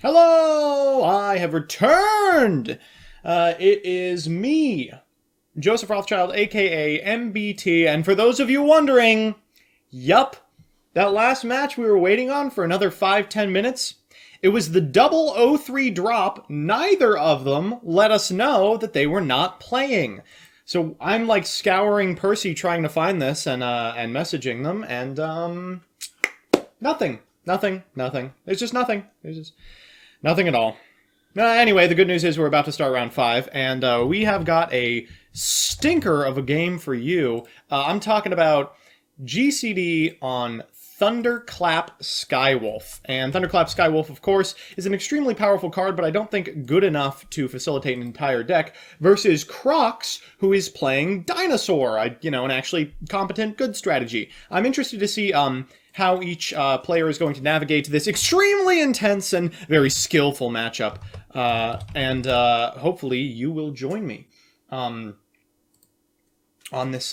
Hello! I have returned! It is me, Joseph Rothschild, aka MBT, and for those of you wondering, yup, that last match we were waiting on for another 5-10 minutes, it was the double 0-3 drop. Neither of them let us know that they were not playing. So I'm like scouring Percy trying to find this and messaging them, and nothing. There's just nothing. There's just nothing at all. Anyway, the good news is we're about to start round 5, and we have got a stinker of a game for you. I'm talking about GCD on Thunderclap Skywolf. And Thunderclap Skywolf, of course, is an extremely powerful card, but I don't think good enough to facilitate an entire deck, versus Crocs, who is playing Dinosaur, an actually competent, good strategy. I'm interested to see how each player is going to navigate this extremely intense and very skillful matchup. And hopefully you will join me on this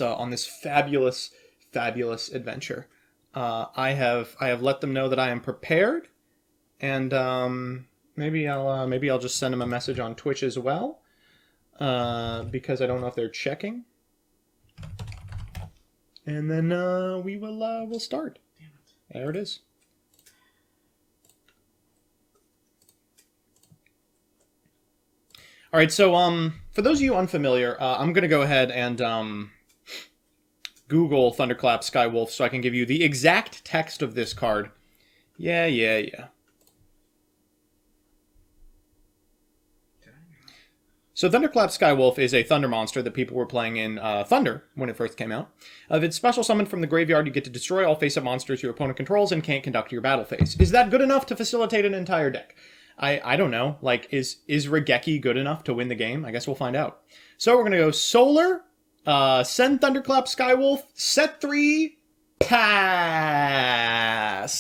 fabulous adventure. I have let them know that I am prepared, and maybe I'll just send them a message on Twitch as well, because I don't know if they're checking. And then we'll start. There it is. All right, so for those of you unfamiliar, I'm gonna go ahead and Google Thunderclap Skywolf so I can give you the exact text of this card. Yeah. So Thunderclap Skywolf is a thunder monster that people were playing in Thunder when it first came out. If it's special summoned from the graveyard, you get to destroy all face-up monsters your opponent controls and can't conduct your battle phase. Is that good enough to facilitate an entire deck? I don't know. Like, is Regeki good enough to win the game? I guess we'll find out. So we're going to go Solar, send Thunderclap Skywolf, set 3, pass.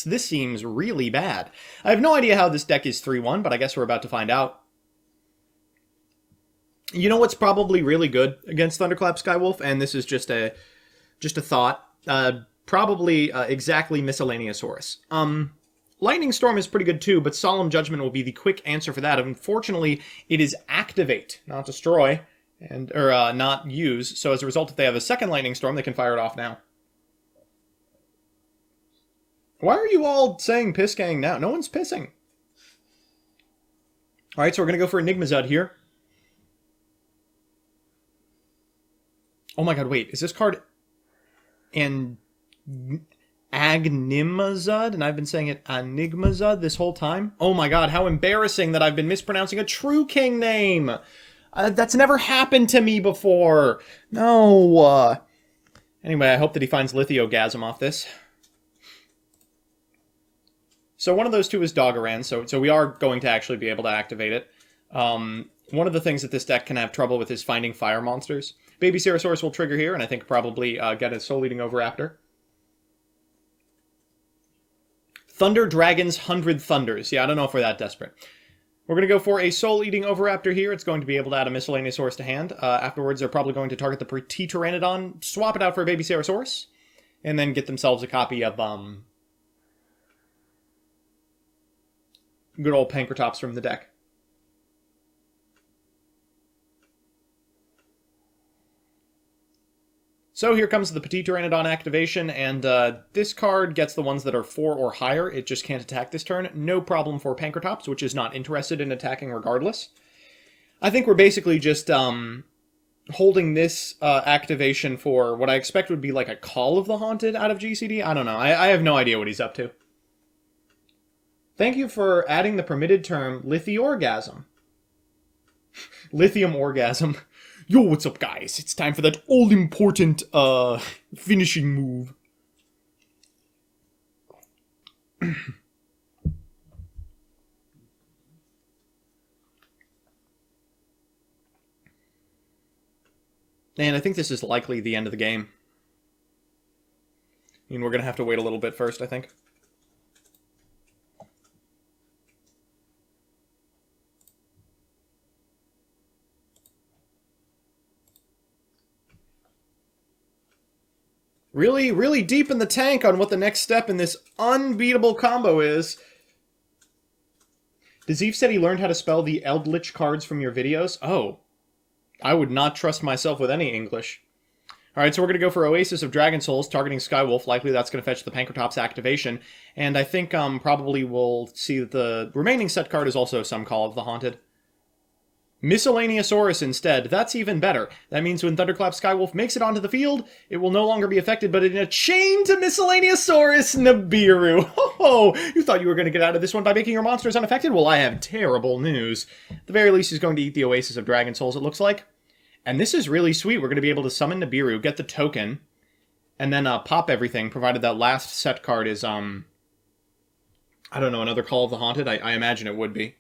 This seems really bad. I have no idea how this deck is 3-1, but I guess we're about to find out. You know what's probably really good against Thunderclap Skywolf, and this is just a thought. Probably exactly Miscellaneousaurus. Lightning Storm is pretty good too, but Solemn Judgment will be the quick answer for that. Unfortunately, it is activate, not destroy, or not use. So as a result, if they have a second Lightning Storm, they can fire it off now. Why are you all saying piss gang now? No one's pissing. All right, so we're gonna go for Enigmazud here. Oh my god, wait, is this card Agnimazud? And I've been saying it Enigmazud this whole time? Oh my god, how embarrassing that I've been mispronouncing a True King name! That's never happened to me before! No! Anyway, I hope that he finds Lithogasm off this. So one of those two is Doggeran, so we are going to actually be able to activate it. One of the things that this deck can have trouble with is finding fire monsters. Baby Cerosaurus will trigger here, and I think probably get a Soul Eating Overraptor. Thunder Dragon's 100 Thunders. Yeah, I don't know if we're that desperate. We're going to go for a Soul Eating Overraptor here. It's going to be able to add a Miscellaneousaurus to hand. Afterwards, they're probably going to target the Petit Pteranodon, swap it out for a Baby Cerosaurus, and then get themselves a copy of good old Pankratops from the deck. So here comes the Petit Pteranodon activation, and this card gets the ones that are 4 or higher. It just can't attack this turn. No problem for Pankratops, which is not interested in attacking regardless. I think we're basically just holding this activation for what I expect would be like a Call of the Haunted out of GCD. I don't know. I have no idea what he's up to. Thank you for adding the permitted term Lithiorgasm. Lithium orgasm. Yo, what's up, guys? It's time for that all-important, finishing move. And I think this is likely the end of the game. I mean, we're going to have to wait a little bit first, I think. Really, really deep in the tank on what the next step in this unbeatable combo is. Dazif said he learned how to spell the Eldritch cards from your videos. Oh, I would not trust myself with any English. Alright, so we're going to go for Oasis of Dragon Souls, targeting Skywolf. Likely that's going to fetch the Pankratops activation. And I think probably we'll see that the remaining set card is also some Call of the Haunted. Miscellaneousaurus instead. That's even better. That means when Thunderclap Skywolf makes it onto the field, it will no longer be affected, but in a chain to Miscellaneousaurus Nibiru. Oh, you thought you were going to get out of this one by making your monsters unaffected? Well, I have terrible news. At the very least, he's going to eat the Oasis of Dragon Souls, it looks like. And this is really sweet. We're going to be able to summon Nibiru, get the token, and then pop everything, provided that last set card is, I don't know, another Call of the Haunted? I imagine it would be.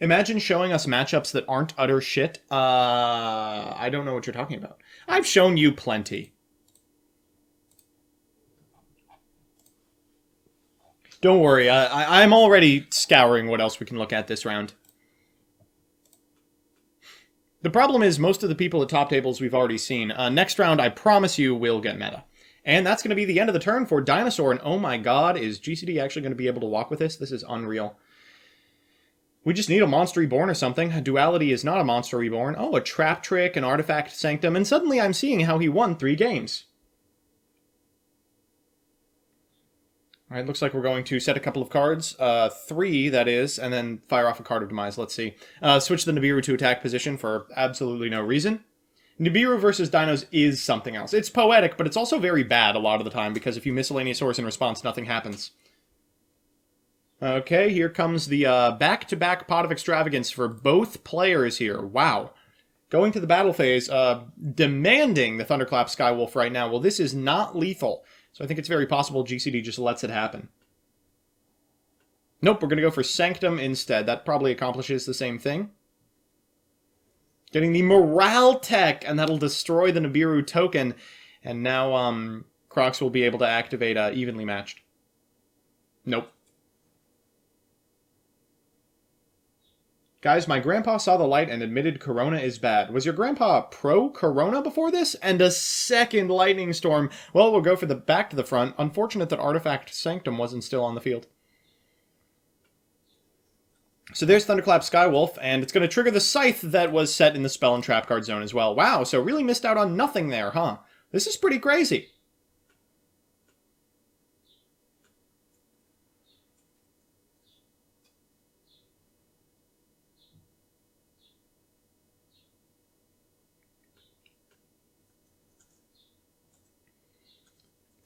Imagine showing us matchups that aren't utter shit. I don't know what you're talking about. I've shown you plenty. Don't worry, I'm already scouring what else we can look at this round. The problem is, most of the people at top tables we've already seen. Next round, I promise you, will get meta. And that's going to be the end of the turn for Dinosaur, and oh my god, is GCD actually going to be able to walk with this? This is unreal. We just need a Monster Reborn or something. Duality is not a Monster Reborn. Oh, a Trap Trick, an Artifact Sanctum, and suddenly I'm seeing how he won 3 games. Alright, looks like we're going to set a couple of cards. 3, that is, and then fire off a card of Demise. Let's see. Switch the Nibiru to attack position for absolutely no reason. Nibiru versus Dinos is something else. It's poetic, but it's also very bad a lot of the time, because if you Miscellaneousaurus in response, nothing happens. Okay, here comes the back-to-back Pot of Extravagance for both players here. Wow. Going to the battle phase, demanding the Thunderclap Skywolf right now. Well, this is not lethal. So I think it's very possible GCD just lets it happen. Nope, we're going to go for Sanctum instead. That probably accomplishes the same thing. Getting the Morale Tech, and that'll destroy the Nibiru token. And now Crocs will be able to activate Evenly Matched. Nope. Guys, my grandpa saw the light and admitted Corona is bad. Was your grandpa pro-Corona before this? And a second Lightning Storm. Well, we'll go for the back to the front. Unfortunate that Artifact Sanctum wasn't still on the field. So there's Thunderclap Skywolf, and it's going to trigger the Scythe that was set in the Spell and Trap card zone as well. Wow, so really missed out on nothing there, huh? This is pretty crazy.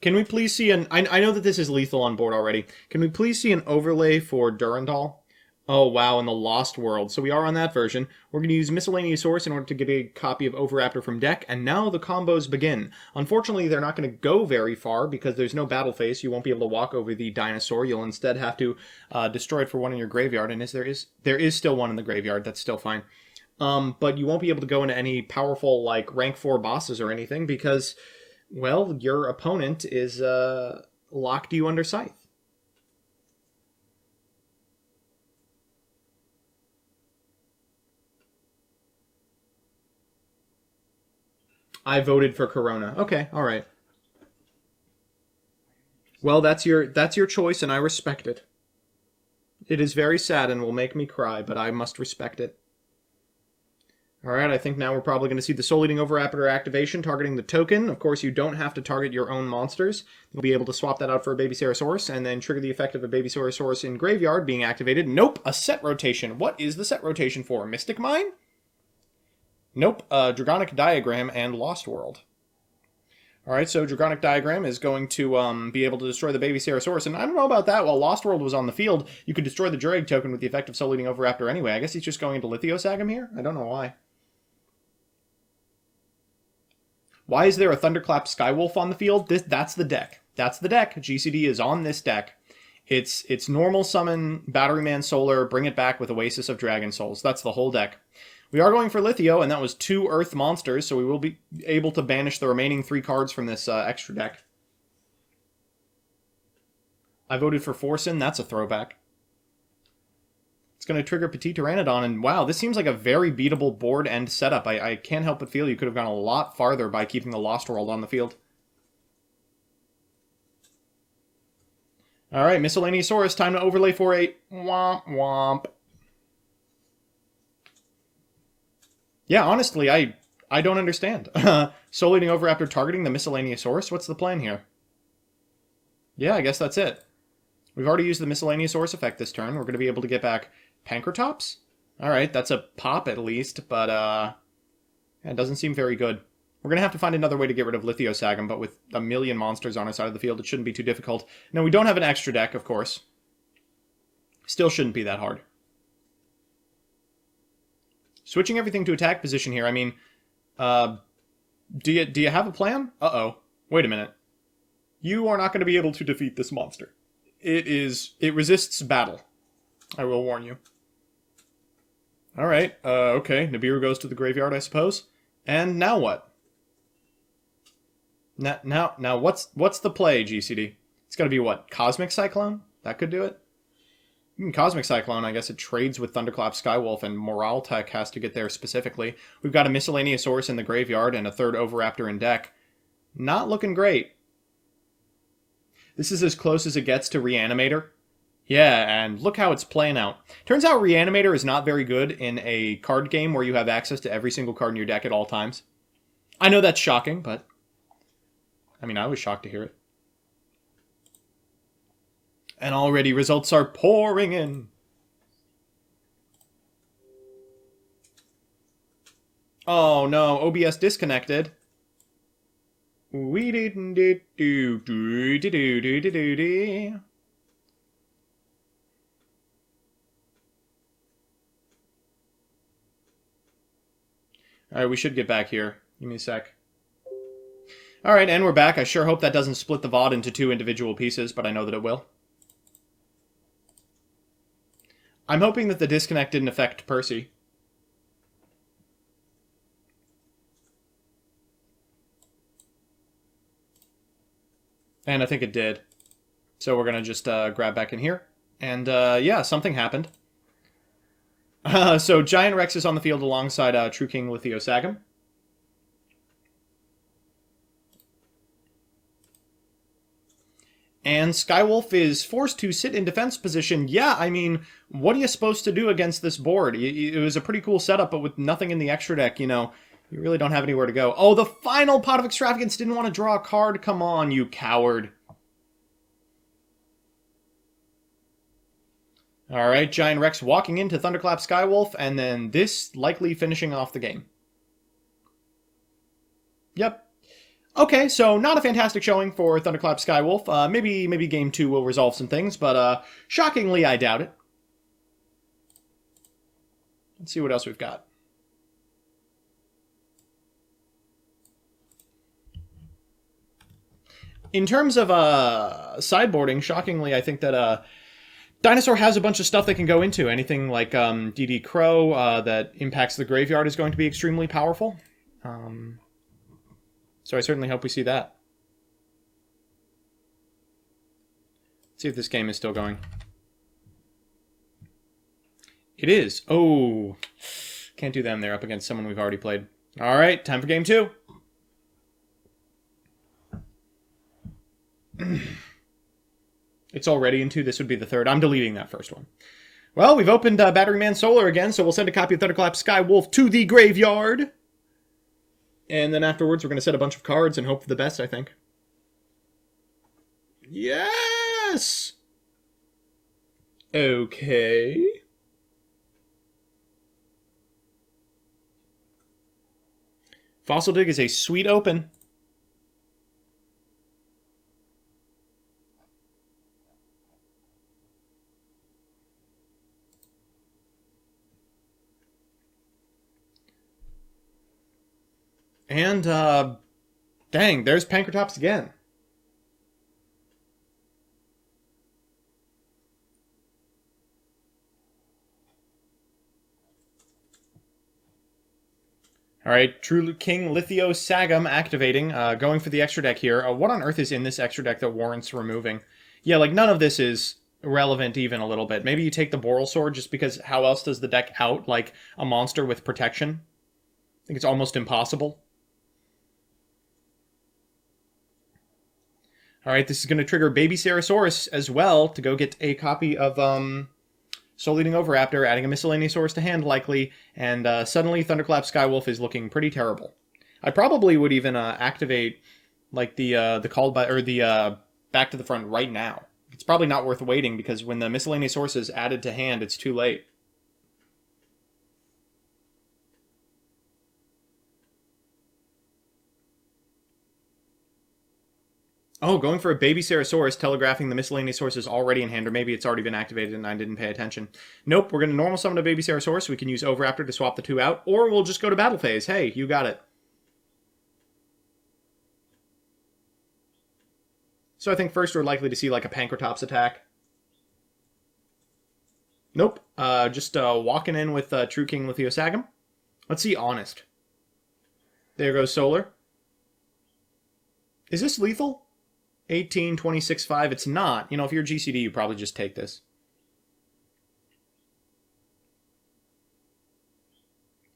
Can we please see an... I know that this is lethal on board already. Can we please see an overlay for Durandal? Oh, wow, in the Lost World. So we are on that version. We're going to use Miscellaneousaurus in order to get a copy of Overraptor from deck, and now the combos begin. Unfortunately, they're not going to go very far because there's no battle phase. You won't be able to walk over the Dinosaur. You'll instead have to destroy it for one in your graveyard, and there is still one in the graveyard. That's still fine. But you won't be able to go into any powerful, like, rank 4 bosses or anything because... well, your opponent is locked you under Scythe. I voted for Corona. Okay, all right. Well, that's your choice, and I respect it. It is very sad and will make me cry, but I must respect it. Alright, I think now we're probably going to see the Soul Eating Overraptor activation targeting the token. Of course, you don't have to target your own monsters. You'll be able to swap that out for a Baby Sarosaurus and then trigger the effect of a Baby Sarosaurus in graveyard being activated. Nope, a set rotation. What is the set rotation for? Mystic Mine? Nope, Dragonic Diagram and Lost World. Alright, so Dragonic Diagram is going to be able to destroy the Baby Sarosaurus, and I don't know about that. While Lost World was on the field, you could destroy the Drag token with the effect of Soul Eating Overraptor anyway. I guess he's just going into Lithiosagam here? I don't know why. Why is there a Thunderclap Skywolf on the field? That's the deck. That's the deck. GCD is on this deck. It's normal summon, Batteryman Solar, bring it back with Oasis of Dragon Souls. That's the whole deck. We are going for Lithio, and that was 2 Earth monsters, so we will be able to banish the remaining 3 cards from this extra deck. I voted for Forsen. That's a throwback. It's going to trigger Petit Pteranodon, and wow, this seems like a very beatable board end setup. I can't help but feel you could have gone a lot farther by keeping the Lost World on the field. All right, Miscellaneousaurus, time to overlay for a womp womp. Yeah, honestly, I don't understand. Soul Eating Oviraptor targeting the Miscellaneousaurus? What's the plan here? Yeah, I guess that's it. We've already used the Miscellaneousaurus effect this turn. We're going to be able to get back Pancratops? Alright, that's a pop at least, but it doesn't seem very good. We're going to have to find another way to get rid of Lithiosagam, but with a million monsters on our side of the field, it shouldn't be too difficult. No, we don't have an extra deck, of course. Still shouldn't be that hard. Switching everything to attack position here, I mean, do you have a plan? Uh-oh. Wait a minute. You are not going to be able to defeat this monster. It resists battle. I will warn you. Alright, okay. Nibiru goes to the graveyard, I suppose. And now what? Now what's the play, GCD? It's gotta be what? Cosmic Cyclone? That could do it? Cosmic Cyclone, I guess it trades with Thunderclap Skywolf, and Morale Tech has to get there specifically. We've got a Miscellaneousaurus in the graveyard and a third Oviraptor in deck. Not looking great. This is as close as it gets to Reanimator. Yeah, and look how it's playing out. Turns out Reanimator is not very good in a card game where you have access to every single card in your deck at all times. I know that's shocking, but... I mean, I was shocked to hear it. And already results are pouring in. Oh no, OBS disconnected. We didn't do. Alright, we should get back here. Give me a sec. Alright, and we're back. I sure hope that doesn't split the VOD into two individual pieces, but I know that it will. I'm hoping that the disconnect didn't affect Percy. And I think it did. So we're going to just grab back in here. And yeah, something happened. So Giant Rex is on the field alongside True King Lithiosagam. And Skywolf is forced to sit in defense position. Yeah, I mean, what are you supposed to do against this board? It was a pretty cool setup, but with nothing in the extra deck, you know, you really don't have anywhere to go. Oh, the final Pot of Extravagance didn't want to draw a card. Come on, you coward. Alright, Giant Rex walking into Thunderclap Skywolf, and then this likely finishing off the game. Yep. Okay, so not a fantastic showing for Thunderclap Skywolf. Maybe game 2 will resolve some things, but shockingly, I doubt it. Let's see what else we've got. In terms of sideboarding, shockingly, I think that Dinosaur has a bunch of stuff they can go into. Anything like DD Crow that impacts the graveyard is going to be extremely powerful. So I certainly hope we see that. Let's see if this game is still going. It is. Oh, can't do them. They're up against someone we've already played. All right, time for game 2. It's already in 2. This would be the third. I'm deleting that first one. Well, we've opened Batteryman Solar again, so we'll send a copy of Thunderclap Skywolf to the graveyard. And then afterwards, we're going to set a bunch of cards and hope for the best, I think. Yes! Okay. Fossil Dig is a sweet open. And, dang, there's Pancratops again. Alright, True King Lithiosagam activating, going for the extra deck here. What on earth is in this extra deck that warrants removing? Yeah, like, none of this is relevant even a little bit. Maybe you take the Boral Sword just because how else does the deck out, like, a monster with protection? I think it's almost impossible. Alright, this is going to trigger Baby Ceratosaurus as well to go get a copy of Soul Eating Oviraptor, adding a Miscellaneousaurus to hand likely, and suddenly Thunderclap Skywolf is looking pretty terrible. I probably would even activate like the called by or the back to the front right now. It's probably not worth waiting because when the Miscellaneousaurus is added to hand, it's too late. Oh, going for a Baby Ceratosaurus, telegraphing the Miscellaneousaurus is already in hand, or maybe it's already been activated and I didn't pay attention. Nope, we're going to normal summon a Baby Ceratosaurus. We can use Oviraptor to swap the two out, or we'll just go to battle phase. Hey, you got it. So I think first we're likely to see like a Pankratops attack. Nope, just walking in with True King Lithiosagam. Let's see Honest. There goes Solar. Is this lethal? 18, 26, 5. It's not. You know, if you're GCD, you probably just take this.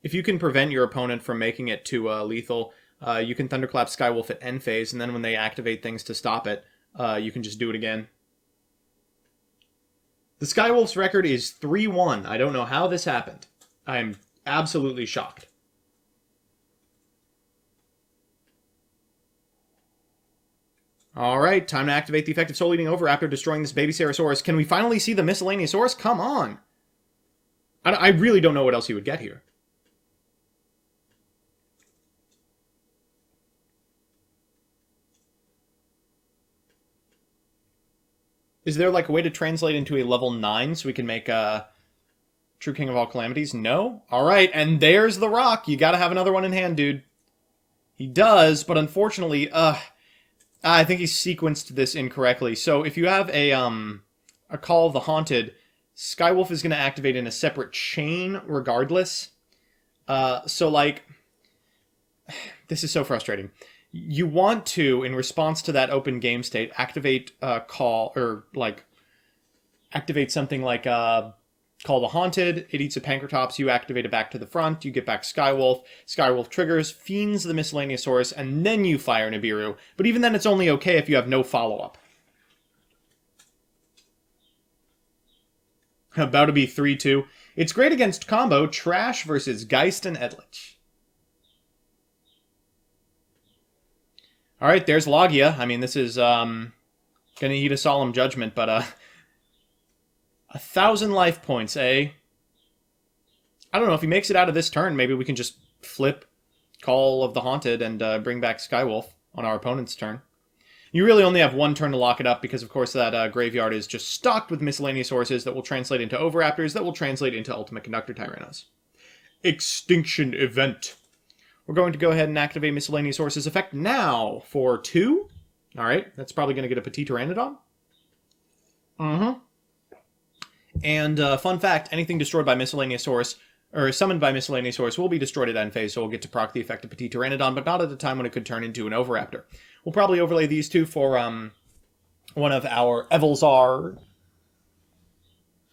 If you can prevent your opponent from making it to lethal, you can Thunderclap Skywolf at end phase, and then when they activate things to stop it, you can just do it again. The Skywolf's record is 3-1. I don't know how this happened. I'm absolutely shocked. Alright, time to activate the effect of Soul Eating Oviraptor, destroying this Baby Ceratosaurus. Can we finally see the Miscellaneousaurus? Come on! I really don't know what else he would get here. Is there like a way to translate into a level 9 so we can make True King of All Calamities? No? Alright, and there's the rock. You gotta have another one in hand, dude. He does, but unfortunately, I think he sequenced this incorrectly. So if you have a Call of the Haunted, Skywolf is going to activate in a separate chain regardless. So like, this is so frustrating. You want to, in response to that open game state, activate Call, or like, activate something like Call the Haunted, it eats a Pankratops, you activate it back to the front, you get back Skywolf, Skywolf triggers, fiends the Miscellaneousaurus, and then you fire Nibiru. But even then it's only okay if you have no follow-up. About to be 3-2. It's great against combo, Trash versus Geist and Edlich. Alright, there's Logia. I mean, this is gonna eat a Solemn Judgment, but 1,000 life points, eh? I don't know, if he makes it out of this turn, maybe we can just flip Call of the Haunted and bring back Skywolf on our opponent's turn. You really only have one turn to lock it up because, of course, that graveyard is just stocked with Miscellaneousaurus that will translate into Oviraptors, that will translate into Ultimate Conductor Tyrannos. Extinction Event. We're going to go ahead and activate Miscellaneousaurus' effect now for 2. Alright, that's probably going to get a Petit Pteranodon. And fun fact, anything destroyed by Miscellaneousaurus, or summoned by Miscellaneousaurus, will be destroyed at end phase, so we'll get to proc the effect of Petit Pteranodon, but not at the time when it could turn into an Oviraptor. We'll probably overlay these two for one of our Evilzar.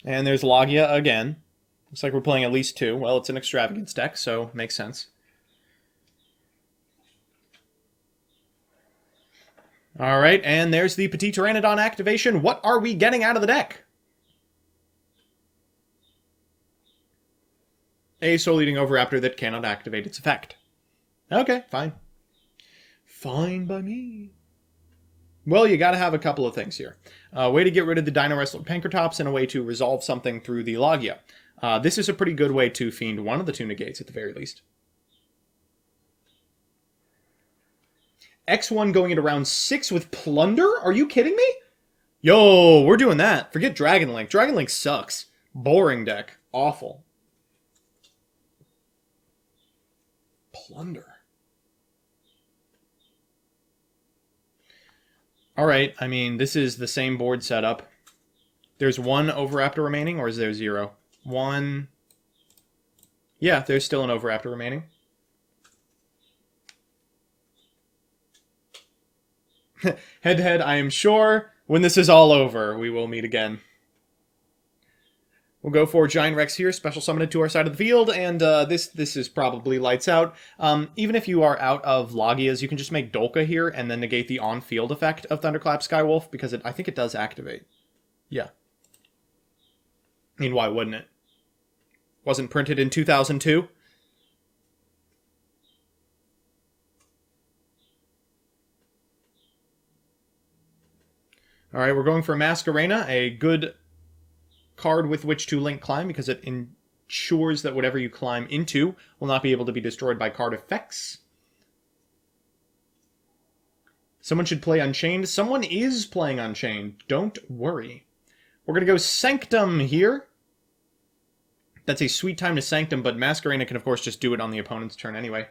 And there's Logia again. Looks like we're playing at least 2. Well, it's an Extravagance deck, so makes sense. Alright, and there's the Petit Pteranodon activation. What are we getting out of the deck? A Soul Eating Oviraptor that cannot activate its effect. Okay, fine. Fine by me. Well, you gotta have a couple of things here. A way to get rid of the Dino Wrestler Pankratops and a way to resolve something through the Logia. This is a pretty good way to fiend one of the two negates at the very least. X1 going into round 6 with Plunder? Are you kidding me? Yo, we're doing that. Forget Dragon Link. Dragon Link sucks. Boring deck. Awful. Plunder. Alright, I mean, this is the same board setup. There's one Oviraptor remaining, or is there 0? 1. Yeah, there's still an Oviraptor remaining. Head-to-head, I am sure when this is all over, we will meet again. We'll go for Giant Rex here, special summon it to our side of the field, and this is probably lights out. Even if you are out of Logias, you can just make Dolka here and then negate the on-field effect of Thunderclap Skywolf, because I think it does activate. Yeah. I mean, why wouldn't it? Wasn't printed in 2002? Alright, we're going for Masquerena, a good card with which to link climb, because it ensures that whatever you climb into will not be able to be destroyed by card effects. Someone should play Unchained. Someone is playing Unchained. Don't worry. We're going to go Sanctum here. That's a sweet time to Sanctum, but Masquerena can, of course, just do it on the opponent's turn anyway.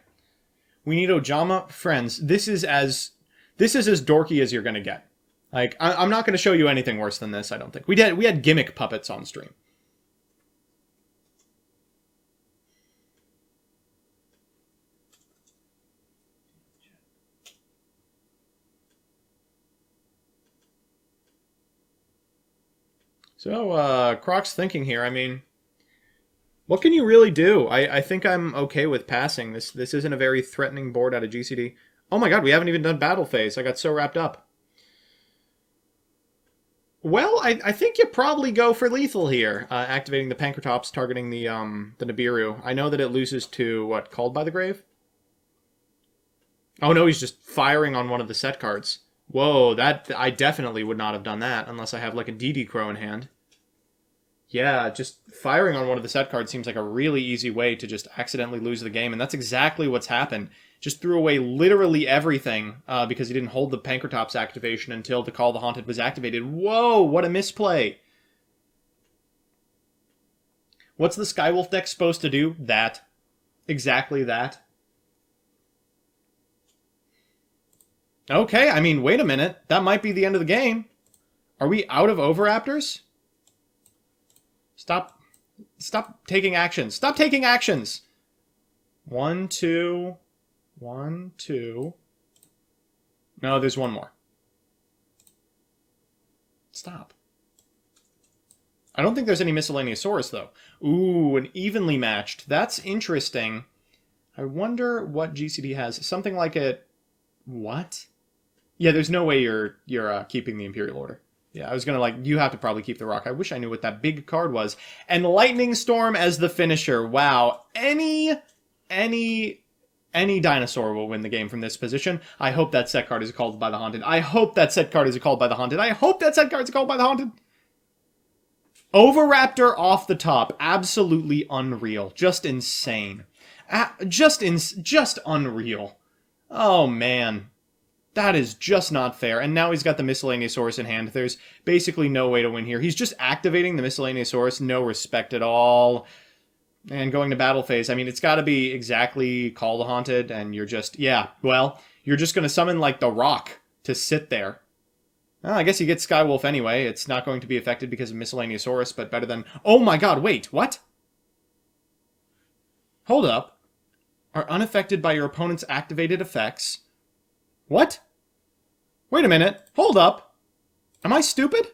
We need Ojama. Friends, this is as dorky as you're going to get. Like, I'm not going to show you anything worse than this, I don't think. We had gimmick puppets on stream. So, Croc's thinking here. I mean, what can you really do? I think I'm okay with passing. This isn't a very threatening board out of GCD. Oh my god, we haven't even done battle phase. I got so wrapped up. Well, I think you probably go for lethal here, activating the Pankratops, targeting the Nibiru. I know that it loses to, what, Called by the Grave? Oh no, he's just firing on one of the set cards. Whoa, I definitely would not have done that, unless I have, like, a DD Crow in hand. Yeah, just firing on one of the set cards seems like a really easy way to just accidentally lose the game, and that's exactly what's happened. Just threw away literally everything because he didn't hold the Pankratops activation until the Call the Haunted was activated. Whoa, what a misplay. What's the Skywolf deck supposed to do? That. Exactly that. Okay, I mean, wait a minute. That might be the end of the game. Are we out of Overraptors? Stop taking actions. Stop taking actions! 1, 2... 1, 2... No, there's one more. Stop. I don't think there's any Miscellaneousaurus, though. Ooh, an evenly matched. That's interesting. I wonder what GCD has. Something like a... What? Yeah, there's no way you're keeping the Imperial Order. Yeah, I was gonna, like, you have to probably keep the rock. I wish I knew what that big card was. And Lightning Storm as the finisher. Wow. Any dinosaur will win the game from this position. I hope that set card is called by the Haunted. I hope that set card is called by the Haunted. I hope that set card is called by the Haunted. Overraptor off the top. Absolutely unreal. Just insane. Just unreal. Oh, man. That is just not fair. And now he's got the Miscellaneousaurus in hand. There's basically no way to win here. He's just activating the Miscellaneousaurus. No respect at all. And going to battle phase. I mean, it's got to be exactly Call the Haunted. And you're just... Yeah, well, you're just going to summon, like, the Rock to sit there. Well, I guess you get Skywolf anyway. It's not going to be affected because of Miscellaneousaurus, but better than... Oh my god, wait, what? Hold up. Are unaffected by your opponent's activated effects... What? Wait a minute. Hold up. Am I stupid?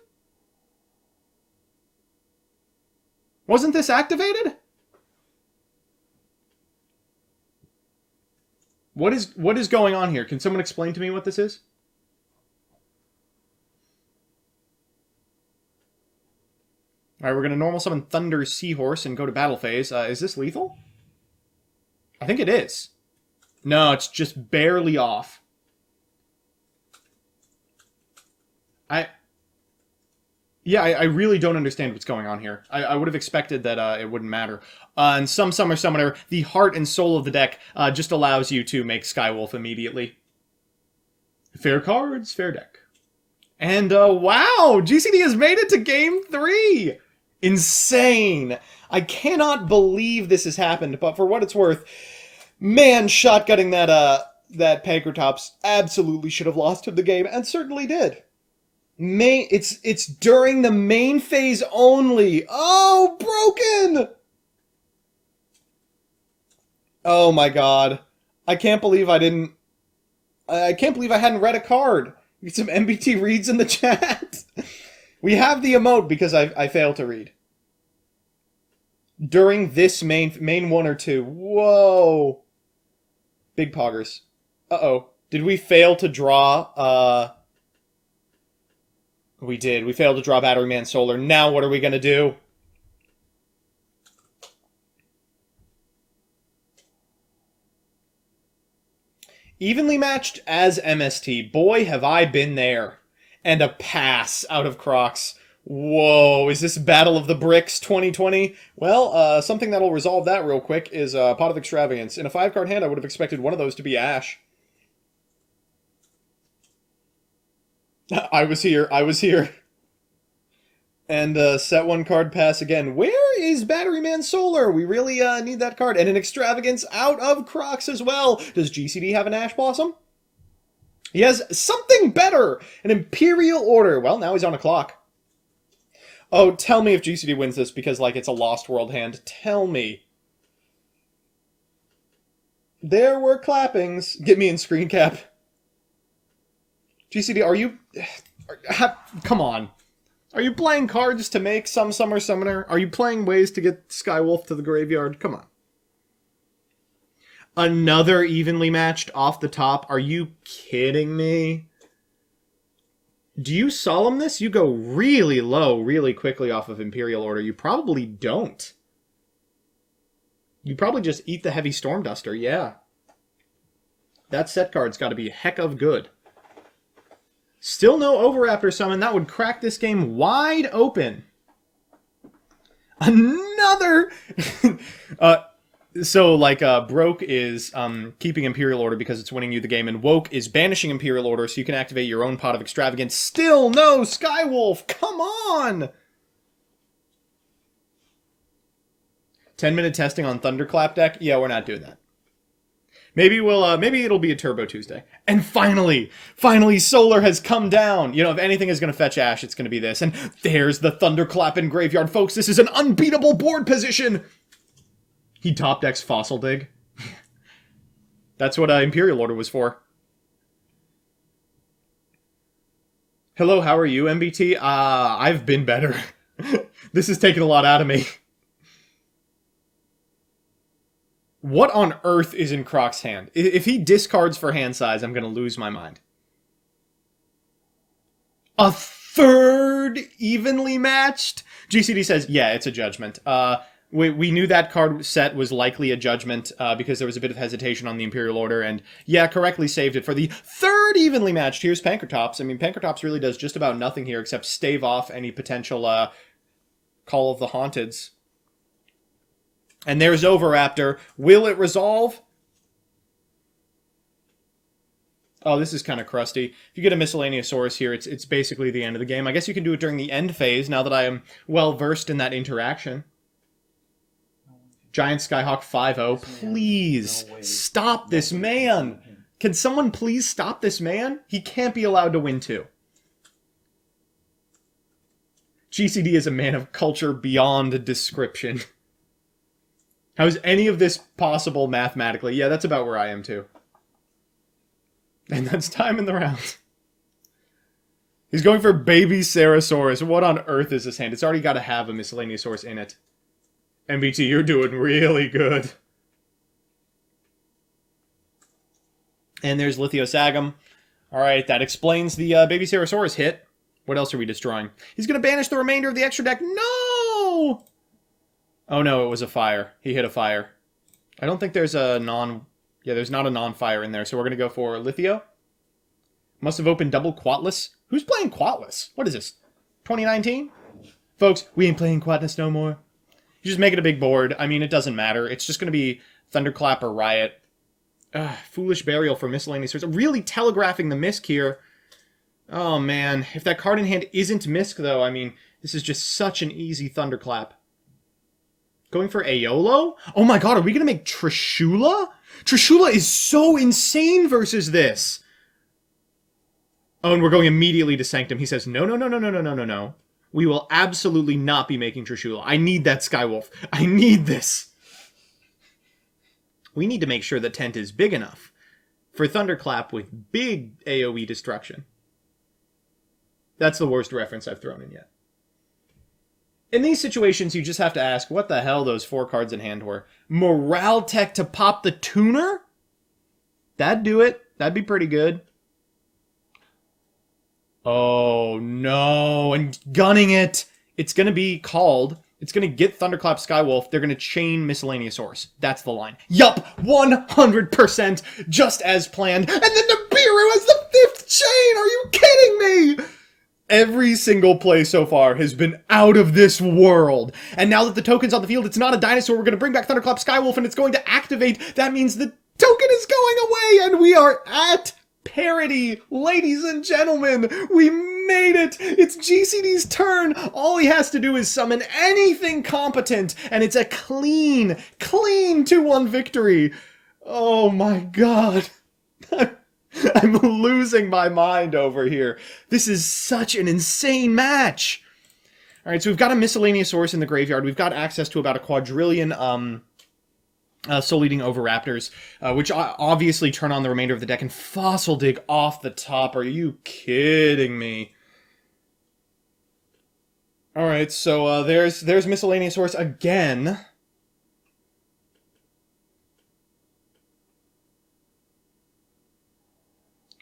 Wasn't this activated? What is going on here? Can someone explain to me what this is? Alright, we're going to normal summon Thunder Seahorse and go to battle phase. Is this lethal? I think it is. No, it's just barely off. I really don't understand what's going on here. I would have expected that it wouldn't matter. And some Summer Summoner, the heart and soul of the deck, just allows you to make Skywolf immediately. Fair cards, fair deck. And, wow! GCD has made it to Game 3! Insane! I cannot believe this has happened, but for what it's worth, man, shotgunning that Pankratops absolutely should have lost him the game, and certainly did. It's during the main phase only. Oh, broken! Oh my god. I can't believe I hadn't read a card. Get some MBT reads in the chat. We have the emote because I failed to read. during this main 1 or 2. Whoa. Big poggers. Uh-oh. Did we fail to draw, We did. We failed to draw Batteryman Solar. Now what are we going to do? Evenly matched as MST. Boy, have I been there. And a pass out of Crocs. Whoa, is this Battle of the Bricks 2020? Well, something that'll resolve that real quick is Pot of Extravagance. In a 5-card hand, I would have expected one of those to be Ash. I was here. And set 1 card pass again. Where is Batteryman Solar? We really need that card. And an Extravagance out of Crocs as well. Does GCD have an Ash Blossom? He has something better! An Imperial Order. Well, now he's on a clock. Oh, tell me if GCD wins this because, like, it's a Lost World hand. Tell me. There were clappings. Get me in screen cap. GCD, are you... Come on. Are you playing cards to make some Summer Summoner? Are you playing ways to get Skywolf to the graveyard? Come on. Another evenly matched off the top? Are you kidding me? Do you solemn this? You go really low really quickly off of Imperial Order. You probably don't. You probably just eat the Heavy Storm Duster, yeah. That set card's got to be a heck of good. Still no Overraptor summon. That would crack this game wide open. Another... So, like, Broke is keeping Imperial Order because it's winning you the game, and Woke is banishing Imperial Order so you can activate your own Pot of Extravagance. Still no Skywolf! Come on! 10-minute testing on Thunderclap deck? Yeah, we're not doing that. Maybe maybe it'll be a Turbo Tuesday. And finally, Solar has come down. You know, if anything is going to fetch Ash, it's going to be this. And there's the Thunderclap in graveyard. Folks, this is an unbeatable board position. He top decks Fossil Dig. That's what Imperial Order was for. Hello, how are you, MBT? I've been better. This has taken a lot out of me. What on earth is in Croc's hand? If he discards for hand size, I'm going to lose my mind. A third evenly matched? GCD says, yeah, it's a judgment. We knew that card set was likely a judgment because there was a bit of hesitation on the Imperial Order, and yeah, correctly saved it for the third evenly matched. Here's Pankratops. I mean, Pankratops really does just about nothing here except stave off any potential Call of the Haunteds. And there's Overraptor. Will it resolve? Oh, this is kind of crusty. If you get a Miscellaneousaurus here, it's basically the end of the game. I guess you can do it during the end phase now that I am well versed in that interaction. Giant Skyhawk 5-0. Please stop this man. Can someone please stop this man? He can't be allowed to win too. GCD is a man of culture beyond description. How is any of this possible mathematically? Yeah, that's about where I am too. And that's time in the round. He's going for Baby Sarasaurus. What on earth is this hand? It's already got to have a Miscellaneousaurus in it. MBT, you're doing really good. And there's Lithiosagam. Alright, that explains the Baby Sarasaurus hit. What else are we destroying? He's going to banish the remainder of the extra deck. No! Oh no, it was a fire. He hit a fire. I don't think there's a non... Yeah, there's not a non-fire in there, so we're going to go for Lithio. Must have opened double Quatless. Who's playing Quatless? What is this? 2019? Folks, we ain't playing Quatless no more. You just make it a big board. I mean, it doesn't matter. It's just going to be Thunderclap or Riot. Foolish Burial for Miscellaneous. Really telegraphing the Misk here. Oh, man. If that card in hand isn't Misk, though, I mean, this is just such an easy Thunderclap. Going for Aeolo? Oh my god, are we going to make Trishula? Trishula is so insane versus this. Oh, and we're going immediately to Sanctum. He says, no, no, no, no, no, no, no, no, no. We will absolutely not be making Trishula. I need that Skywolf. I need this. We need to make sure the tent is big enough for Thunderclap with big AoE destruction. That's the worst reference I've thrown in yet. In these situations, you just have to ask what the hell those 4 cards in hand were. Morale Tech to pop the tuner? That'd do it. That'd be pretty good. Oh, no. And gunning it. It's going to be called. It's going to get Thunderclap Skywolf. They're going to chain Miscellaneousaurus. That's the line. Yup. 100%. Just as planned. And then Nibiru has the 5th chain. Are you kidding me? Every single play so far has been out of this world. And now that the token's on the field, it's not a dinosaur. We're going to bring back Thunderclap Skywolf and it's going to activate. That means the token is going away and we are at parity. Ladies and gentlemen, we made it. It's GCD's turn. All he has to do is summon anything competent and it's a clean 2-1 victory. Oh my god. I'm losing my mind over here. This is such an insane match. All right, so we've got a Miscellaneousaurus in the graveyard. We've got access to about a quadrillion Soul-Eating Oviraptors, which obviously turn on the remainder of the deck and Fossil Dig off the top. Are you kidding me? All right, so there's Miscellaneousaurus again.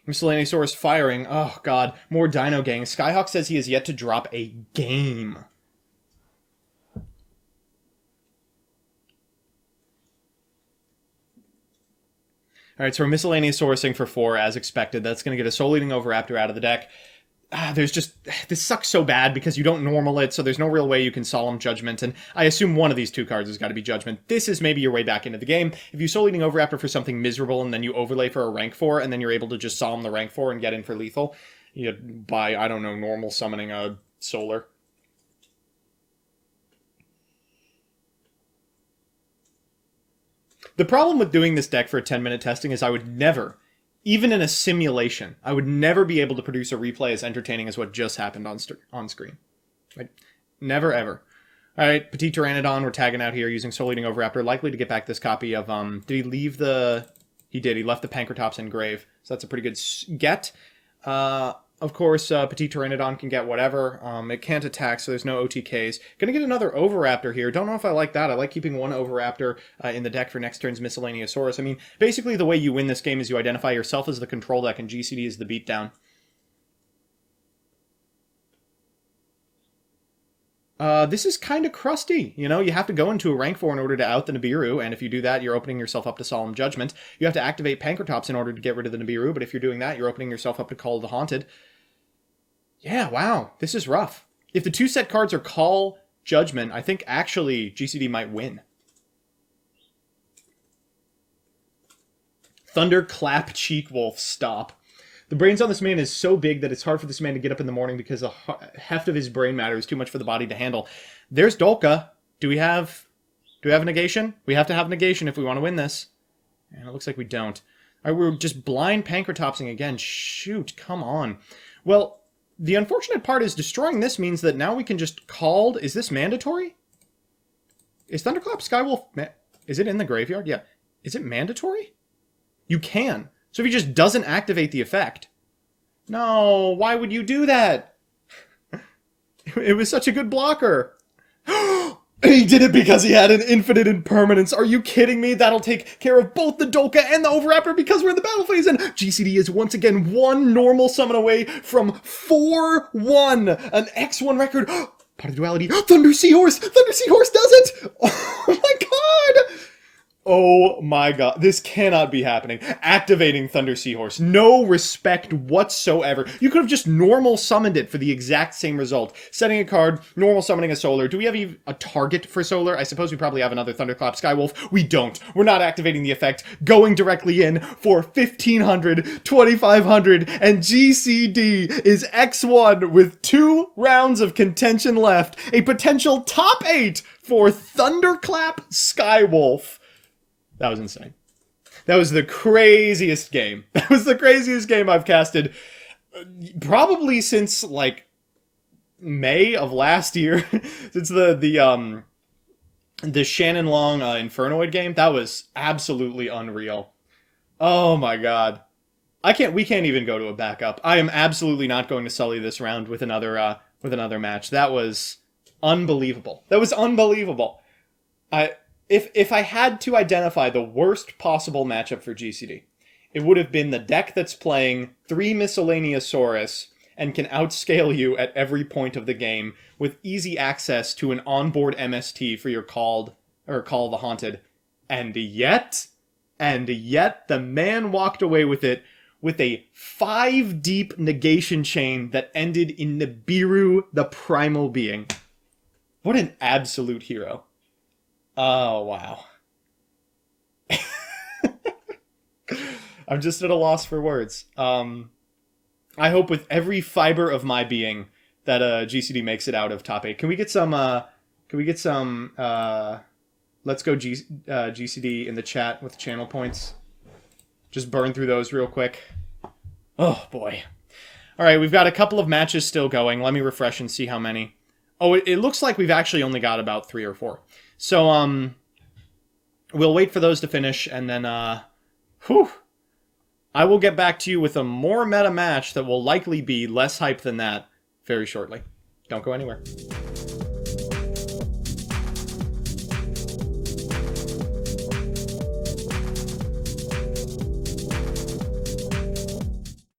Miscellaneousaurus firing. Oh, God. More Dino Gang. Skyhawk says he has yet to drop a game. Alright, so we're Miscellaneousaurusing for 4, as expected. That's going to get a Soul-Eating Oviraptor out of the deck. There's just... This sucks so bad because you don't normal it, so there's no real way you can Solemn Judgment, and I assume one of these 2 cards has got to be Judgment. This is maybe your way back into the game. If you Soul-Eating Oviraptor for something miserable, and then you overlay for a rank 4, and then you're able to just Solemn the rank 4 and get in for lethal, by, I don't know, normal summoning a Solar. The problem with doing this deck for a 10-minute testing is I would never... Even in a simulation, I would never be able to produce a replay as entertaining as what just happened on screen. Like, never, ever. Alright, Petit Pteranodon, we're tagging out here using Soul-Eating Oviraptor, likely to get back this copy of, did he leave the... He did, he left the Pancratops in grave, so that's a pretty good get. Of course, Petit Pteranodon can get whatever. It can't attack, so there's no OTKs. Gonna get another Oviraptor here. Don't know if I like that. I like keeping one Oviraptor in the deck for next turn's Miscellaneousaurus. I mean, basically the way you win this game is you identify yourself as the control deck and GCD is the beatdown. This is kind of crusty. You know, you have to go into a rank 4 in order to out the Nibiru, and if you do that, you're opening yourself up to Solemn Judgment. You have to activate Pancratops in order to get rid of the Nibiru, but if you're doing that, you're opening yourself up to Call of the Haunted. Yeah, wow, this is rough. If the 2 set cards are Call, Judgment, I think actually GCD might win. Thunderclap Skywolf, stop. The brains on this man is so big that it's hard for this man to get up in the morning because the heft of his brain matter is too much for the body to handle. There's Dolka. Do we have a negation? We have to have negation if we want to win this. And it looks like we don't. All right, we're just blind Pancratopsing again. Shoot, come on. Well, the unfortunate part is destroying this means that now we can just call... Is this mandatory? Is Thunderclap Skywolf... Is it in the graveyard? Yeah. Is it mandatory? You can. So if he just doesn't activate the effect... No, why would you do that? It was such a good blocker. He did it because he had an infinite impermanence. Are you kidding me? That'll take care of both the Dolka and the Oviraptor because we're in the battle phase, and GCD is once again 1 normal summon away from 4-1. An X1 record. Part of duality. Thunder Seahorse! Thunder Seahorse does it! Oh my god! Oh my god, this cannot be happening. Activating Thunder Seahorse. No respect whatsoever. You could have just normal summoned it for the exact same result. Setting a card, normal summoning a Solar. Do we have a target for Solar? I suppose we probably have another Thunderclap Skywolf. We don't. We're not activating the effect. Going directly in for 1500, 2500, and GCD is X1 with 2 rounds of contention left. A potential top 8 for Thunderclap Skywolf. That was insane. That was the craziest game. That was the craziest game I've casted probably since, like, May of last year. Since the Shannon Long Infernoid game. That was absolutely unreal. Oh my god. We can't even go to a backup. I am absolutely not going to sully this round with another match. That was unbelievable. That was unbelievable. If I had to identify the worst possible matchup for GCD, it would have been the deck that's playing 3 Miscellaneousaurus and can outscale you at every point of the game with easy access to an onboard MST for your Call the Haunted. And yet the man walked away with it with a 5-deep negation chain that ended in Nibiru, the Primal Being. What an absolute hero. Oh, wow. I'm just at a loss for words. I hope with every fiber of my being that GCD makes it out of top 8. Can we get some let's go GCD in the chat with channel points? Just burn through those real quick. Oh, boy. All right, we've got a couple of matches still going. Let me refresh and see how many. Oh, it looks like we've actually only got about 3 or 4. So, we'll wait for those to finish, and then, I will get back to you with a more meta match that will likely be less hype than that very shortly. Don't go anywhere.